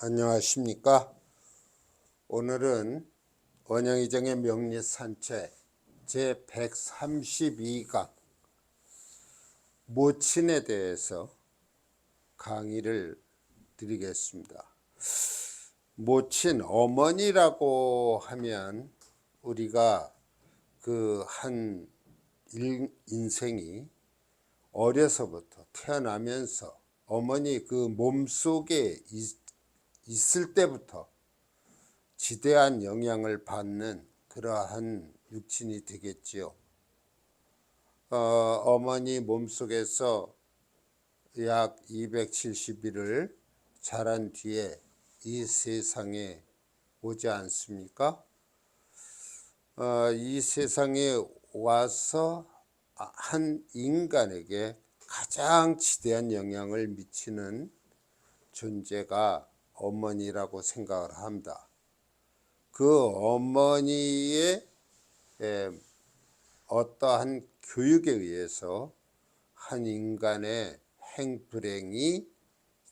안녕하십니까? 오늘은 원영이정의 명리산책 제132강 모친에 대해서 강의를 드리겠습니다. 모친, 어머니라고 하면 우리가 그 한 인생이 어려서부터 태어나면서 어머니 그 몸속에 있을 때부터 지대한 영향을 받는 그러한 육친이 되겠지요. 어머니 몸속에서 약 270일을 자란 뒤에 이 세상에 오지 않습니까? 이 세상에 와서 한 인간에게 가장 지대한 영향을 미치는 존재가 어머니라고 생각을 합니다. 그 어머니의 어떠한 교육에 의해서 한 인간의 행불행이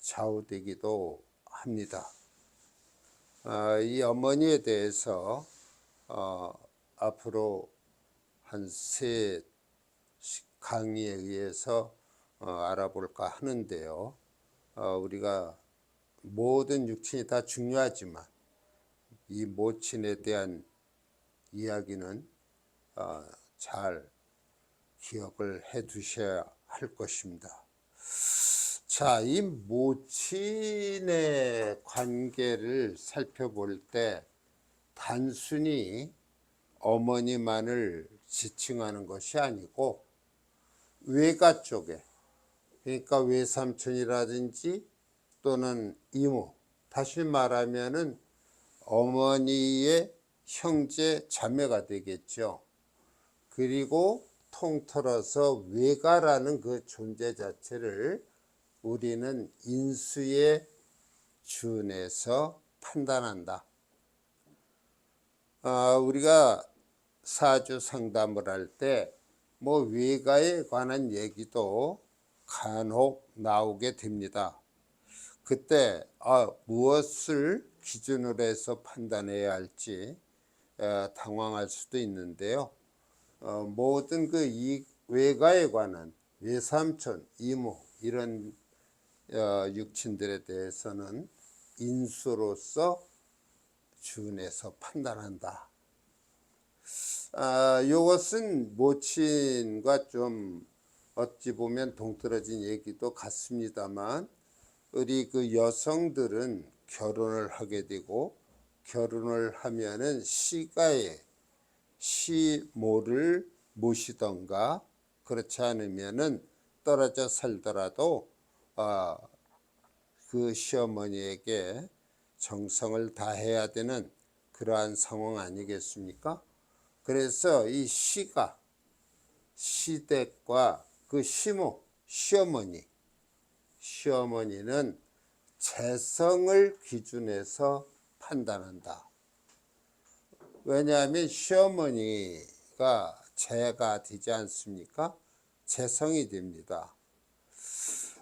좌우되기도 합니다. 이 어머니에 대해서 앞으로 한 세 강의에 의해서 알아볼까 하는데요. 우리가 모든 육친이 다 중요하지만 이 모친에 대한 이야기는 잘 기억을 해 두셔야 할 것입니다. 자, 이 모친의 관계를 살펴볼 때 단순히 어머니만을 지칭하는 것이 아니고 외가 쪽에, 그러니까 외삼촌이라든지 또는 이모, 다시 말하면은 어머니의 형제 자매가 되겠죠. 그리고 통틀어서 외가라는 그 존재 자체를 우리는 인수에 준해서 판단한다. 우리가 사주 상담을 할 때 뭐 외가에 관한 얘기도 간혹 나오게 됩니다. 그때 무엇을 기준으로 해서 판단해야 할지 당황할 수도 있는데요. 모든 그 이 외가에 관한 외삼촌, 이모 이런 육친들에 대해서는 인수로서 준해서 판단한다. 이것은 모친과 좀 어찌 보면 동떨어진 얘기도 같습니다만 우리 그 여성들은 결혼을 하게 되고 결혼을 하면은 시가에 시모를 모시던가 그렇지 않으면은 떨어져 살더라도 그 시어머니에게 정성을 다해야 되는 그러한 상황 아니겠습니까? 그래서 이 시가 시댁과 그 시모 시어머니는 재성을 기준해서 판단한다. 왜냐하면 시어머니가 재가 되지 않습니까? 재성이 됩니다.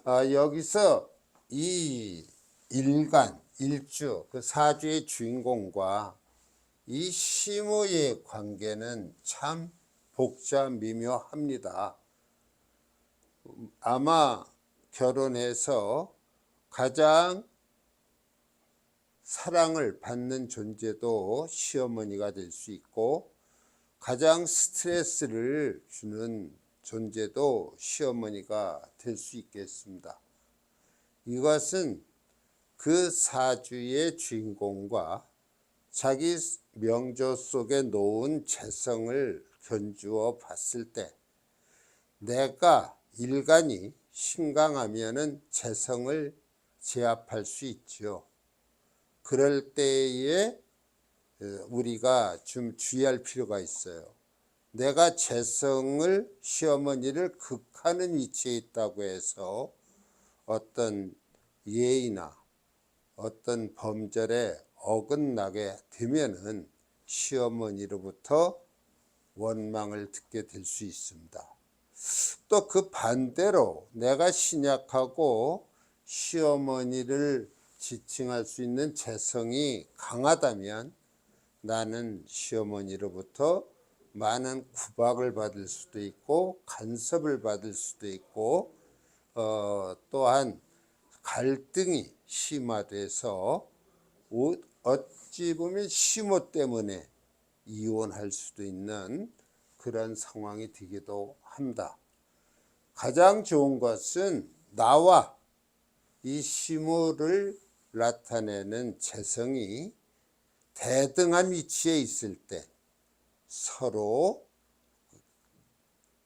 여기서 이 일주, 그 사주의 주인공과 이 시모의 관계는 참 복잡미묘합니다. 아마 결혼해서 가장 사랑을 받는 존재도 시어머니가 될 수 있고 가장 스트레스를 주는 존재도 시어머니가 될 수 있겠습니다. 이것은 그 사주의 주인공과 자기 명조 속에 놓은 재성을 견주어 봤을 때 내가 일간이 신강하면은 재성을 제압할 수 있죠. 그럴 때에 우리가 좀 주의할 필요가 있어요. 내가 재성을 시어머니를 극하는 위치에 있다고 해서 어떤 예의나 어떤 범절에 어긋나게 되면은 시어머니로부터 원망을 듣게 될 수 있습니다. 또 그 반대로 내가 신약하고 시어머니를 지칭할 수 있는 재성이 강하다면 나는 시어머니로부터 많은 구박을 받을 수도 있고 간섭을 받을 수도 있고 또한 갈등이 심화돼서 어찌 보면 시모 때문에 이혼할 수도 있는 그런 상황이 되기도 합니다. 가장 좋은 것은 나와 이 시모를 나타내는 재성이 대등한 위치에 있을 때 서로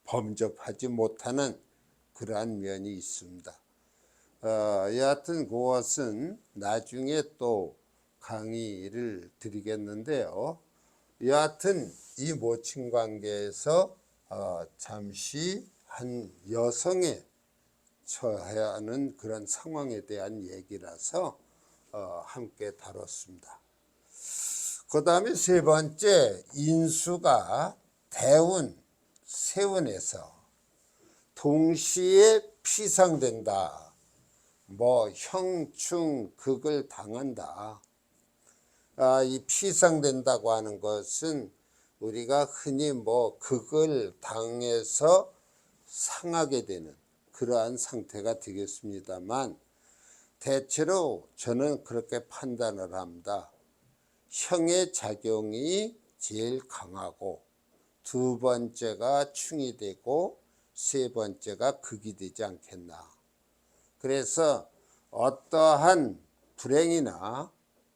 범접하지 못하는 그러한 면이 있습니다. 여하튼 그것은 나중에 또 강의를 드리겠는데요. 여하튼 이 모친 관계에서 잠시 한 여성에 처해야 하는 그런 상황에 대한 얘기라서 함께 다뤘습니다. 그 다음에 세 번째, 인수가 대운, 세운에서 동시에 피상된다. 형충극을 당한다. 이 피상된다고 하는 것은 우리가 흔히 극을 당해서 상하게 되는 그러한 상태가 되겠습니다만, 대체로 저는 그렇게 판단을 합니다. 형의 작용이 제일 강하고 두 번째가 충이 되고 세 번째가 극이 되지 않겠나. 그래서 어떠한 불행이나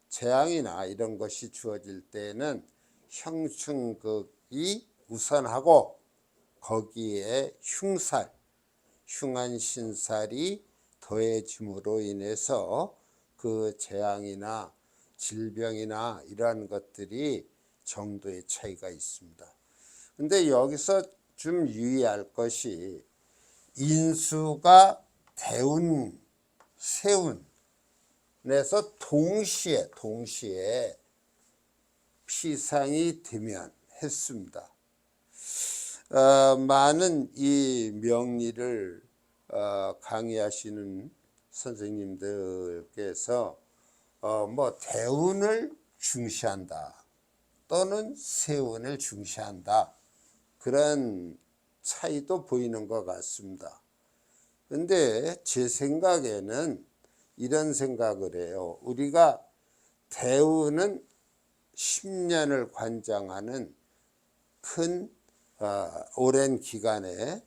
재앙이나 이런 것이 주어질 때는 형충극이 우선하고 거기에 흉한 신살이 더해짐으로 인해서 그 재앙이나 질병이나 이러한 것들이 정도의 차이가 있습니다. 근데 여기서 좀 유의할 것이 인수가 대운, 세운에서 동시에 피상이 되면 했습니다. 많은 이 명리를 강의하시는 선생님들께서 대운을 중시한다 또는 세운을 중시한다 그런 차이도 보이는 것 같습니다. 근데 제 생각에는 이런 생각을 해요. 우리가 대운은 10년을 관장하는 큰 오랜 기간의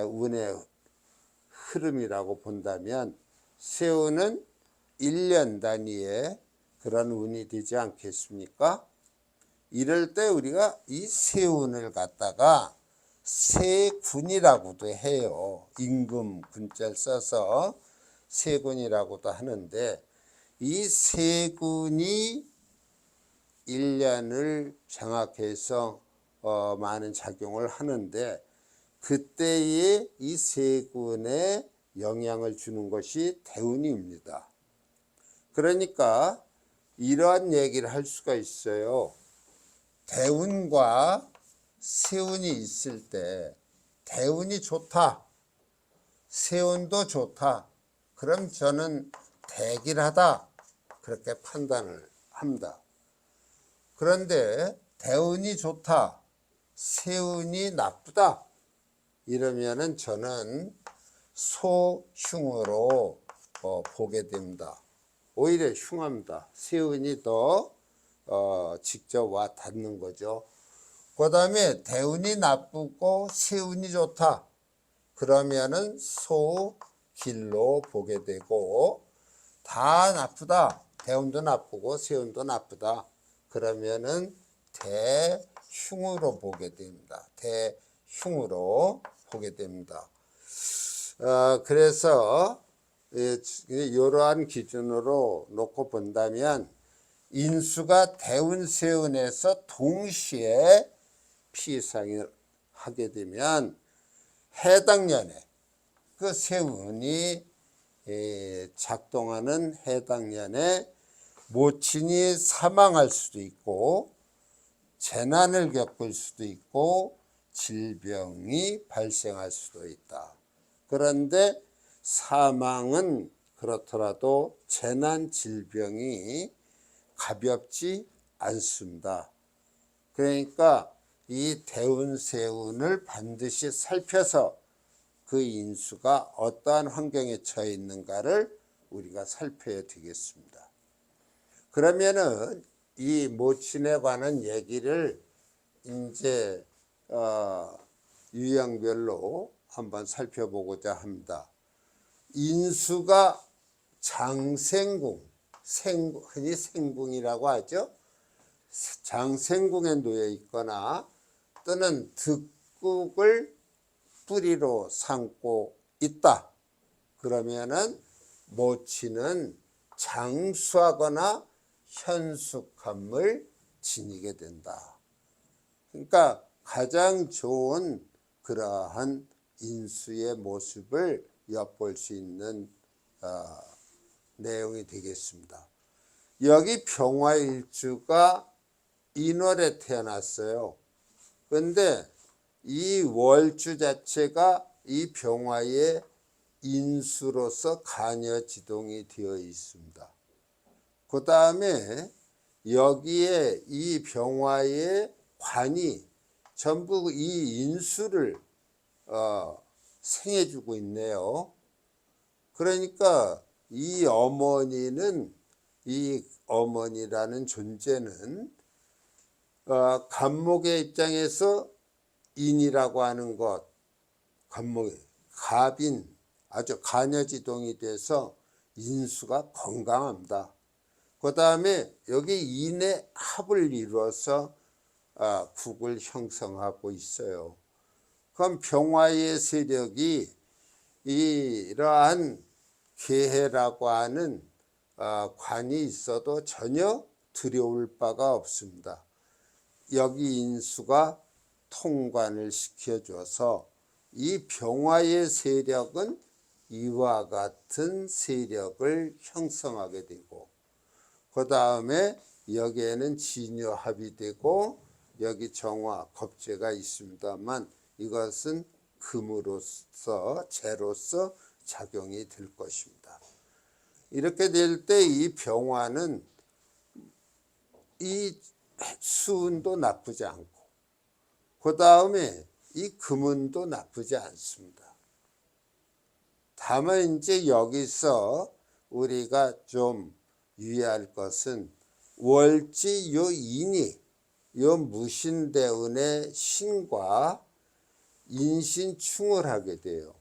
운의 흐름이라고 본다면, 세운은 1년 단위의 그런 운이 되지 않겠습니까? 이럴 때 우리가 이 세운을 갖다가 세군이라고도 해요. 임금 군자를 써서 세군이라고도 하는데, 이 세군이 1년을 장악해서 많은 작용을 하는데, 그때에 이 세군에 영향을 주는 것이 대운입니다. 그러니까 이러한 얘기를 할 수가 있어요. 대운과 세운이 있을 때 대운이 좋다, 세운도 좋다, 그럼 저는 대길하다 그렇게 판단을 합니다. 그런데 대운이 좋다, 세운이 나쁘다 이러면은 저는 소흉으로 보게 됩니다. 오히려 흉합니다. 세운이 더 직접 와 닿는 거죠. 그 다음에 대운이 나쁘고 세운이 좋다 그러면은 소길로 보게 되고, 다 나쁘다, 대운도 나쁘고 세운도 나쁘다 그러면은 대흉으로 보게 됩니다. 대흉으로 보게 됩니다. 그래서 이러한 기준으로 놓고 본다면 인수가 대운 세운에서 동시에 피상을 하게 되면 해당 년에 그 세운이 작동하는 해당 년에 모친이 사망할 수도 있고 재난을 겪을 수도 있고 질병이 발생할 수도 있다. 그런데 사망은 그렇더라도 재난 질병이 가볍지 않습니다. 그러니까 이 대운세운을 반드시 살펴서 그 인수가 어떠한 환경에 처해 있는가를 우리가 살펴야 되겠습니다. 그러면은 이 모친에 관한 얘기를 이제 유형별로 한번 살펴보고자 합니다. 인수가 장생궁, 흔히 생궁이라고 하죠. 장생궁에 놓여 있거나 또는 득국을 뿌리로 삼고 있다. 그러면은 모친은 장수하거나 현숙함을 지니게 된다. 그러니까 가장 좋은 그러한 인수의 모습을 엿볼 수 있는 내용이 되겠습니다. 여기 병화일주가 인월에 태어났어요. 그런데 이 월주 자체가 이 병화의 인수로서 간여지동이 되어 있습니다. 그 다음에 여기에 이 병화의 관이 전부 이 인수를 생해주고 있네요. 그러니까 이 어머니라는 존재는 간목의 입장에서 인이라고 하는 것, 갑인, 아주 간여지동이 돼서 인수가 건강합니다. 그 다음에 여기 인의 합을 이루어서 국을 형성하고 있어요. 그럼 병화의 세력이 이러한 계해라고 하는 관이 있어도 전혀 두려울 바가 없습니다. 여기 인수가 통관을 시켜줘서 이 병화의 세력은 이와 같은 세력을 형성하게 되고, 그 다음에 여기에는 진요합이 되고 여기 정화, 겁재가 있습니다만 이것은 금으로서 재로서 작용이 될 것입니다. 이렇게 될 때 이 병화는 이 수운도 나쁘지 않고 그 다음에 이 금운도 나쁘지 않습니다. 다만 이제 여기서 우리가 좀 유의할 것은 월지 요 인이 요 무신대운의 신과 인신충을 하게 돼요.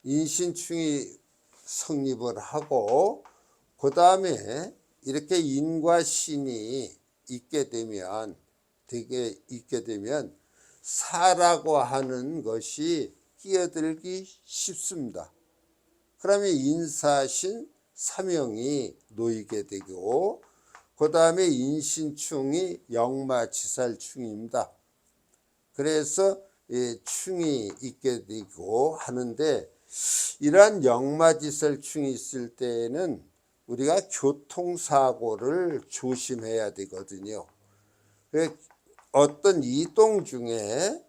인신충이 성립을 하고 그 다음에 이렇게 인과 신이 있게 되면 사라고 하는 것이 끼어들기 쉽습니다. 그러면 인사신 사명이 놓이게 되고 그 다음에 인신충이 역마지살충입니다. 그래서 충이 있게 되고 하는데 이러한 역마지살충이 있을 때에는 우리가 교통사고를 조심해야 되거든요. 어떤 이동 중에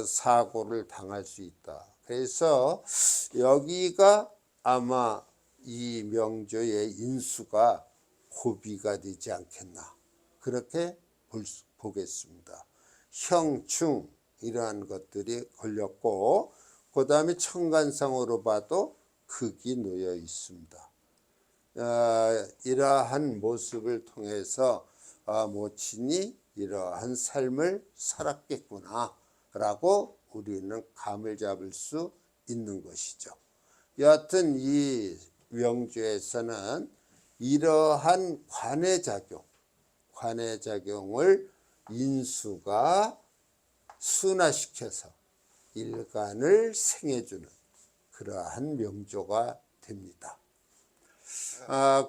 사고를 당할 수 있다. 그래서 여기가 아마 이 명조의 인수가 고비가 되지 않겠나 그렇게 보겠습니다. 형충 이러한 것들이 걸렸고 그 다음에 천간상으로 봐도 극이 놓여 있습니다. 이러한 모습을 통해서 모친이 이러한 삶을 살았겠구나 라고 우리는 감을 잡을 수 있는 것이죠. 여하튼 이 명주에서는 이러한 관의 작용을 인수가 순화시켜서 일간을 생해주는 그러한 명조가 됩니다.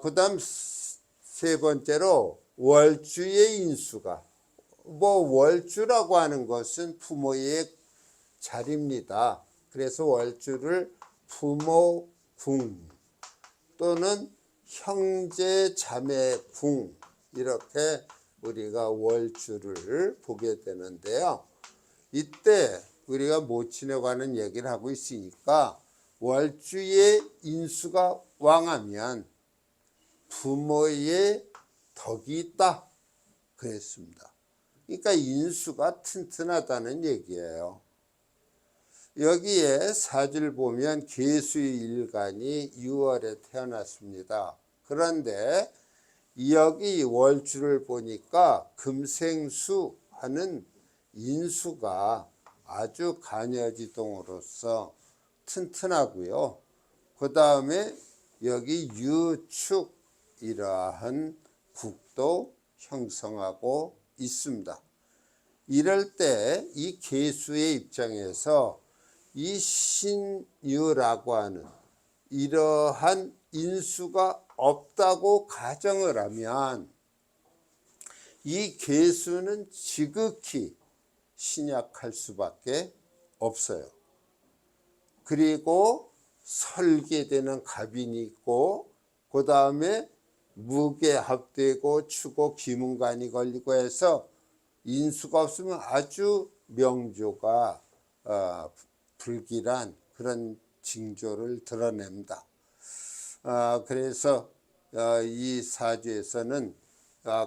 그 다음 세 번째로 월주의 인수가 월주라고 하는 것은 부모의 자리입니다. 그래서 월주를 부모궁 또는 형제 자매궁 이렇게 우리가 월주를 보게 되는데요. 이때 우리가 모친에 관한 얘기를 하고 있으니까 월주의 인수가 왕하면 부모의 덕이 있다 그랬습니다. 그러니까 인수가 튼튼하다는 얘기예요. 여기에 사주를 보면 계수의 일간이 6월에 태어났습니다. 그런데 여기 월주를 보니까 금생수 하는 인수가 아주 간여지동으로서 튼튼하고요. 그 다음에 여기 유축 이러한 국도 형성하고 있습니다. 이럴 때 이 계수의 입장에서 이 신유라고 하는 이러한 인수가 없다고 가정을 하면 이 계수는 지극히 신약할 수밖에 없어요. 그리고 설계되는 갑인이 있고 그 다음에 무게합되고 추고 기문간이 걸리고 해서 인수가 없으면 아주 명조가 불길한 그런 징조를 드러냅니다. 그래서 이 사주에서는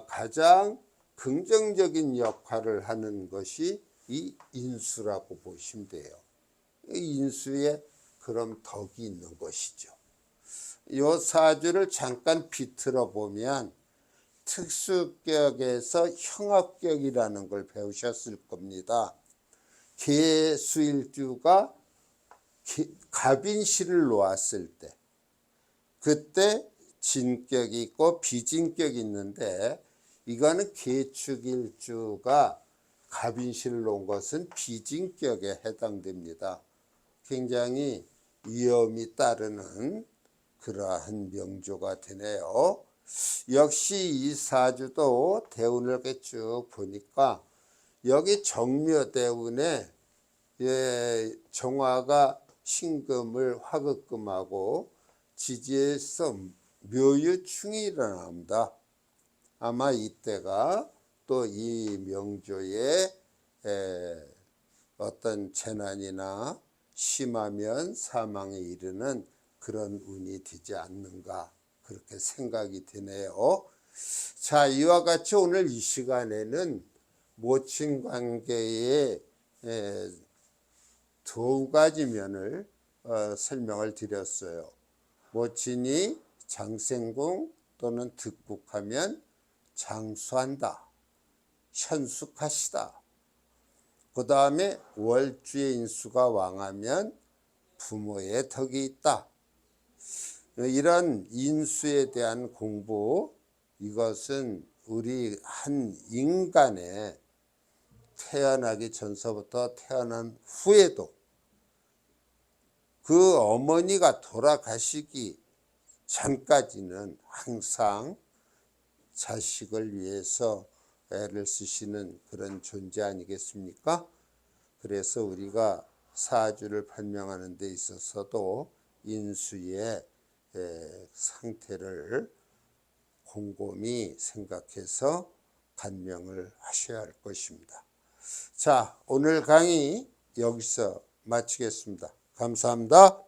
가장 긍정적인 역할을 하는 것이 이 인수라고 보시면 돼요. 이 인수에 그럼 덕이 있는 것이죠. 이 사주를 잠깐 비틀어 보면 특수격에서 형합격이라는 걸 배우셨을 겁니다. 계수일주가 갑인시를 놓았을 때 그때 진격이 있고 비진격이 있는데 이거는 계축일주가 갑인시를 놓은 것은 비진격에 해당됩니다. 굉장히 위험이 따르는 그러한 명조가 되네요. 역시 이 사주도 대운을 이렇게 쭉 보니까 여기 정묘대운에 정화가 신금을 화극금하고 지지에서 묘유충이 일어납니다. 아마 이때가 또 이 명조에 어떤 재난이나 심하면 사망에 이르는 그런 운이 되지 않는가 그렇게 생각이 드네요. 자, 이와 같이 오늘 이 시간에는 모친 관계의 두 가지 면을 설명을 드렸어요. 모친이 장생궁 또는 득국하면 장수한다, 현숙하시다. 그 다음에 월주의 인수가 왕하면 부모의 덕이 있다. 이런 인수에 대한 공부, 이것은 우리 한 인간의 태어나기 전서부터 태어난 후에도 그 어머니가 돌아가시기 전까지는 항상 자식을 위해서 애를 쓰시는 그런 존재 아니겠습니까? 그래서 우리가 사주를 판명하는 데 있어서도 인수의 상태를 곰곰이 생각해서 판명을 하셔야 할 것입니다. 자, 오늘 강의 여기서 마치겠습니다. 감사합니다.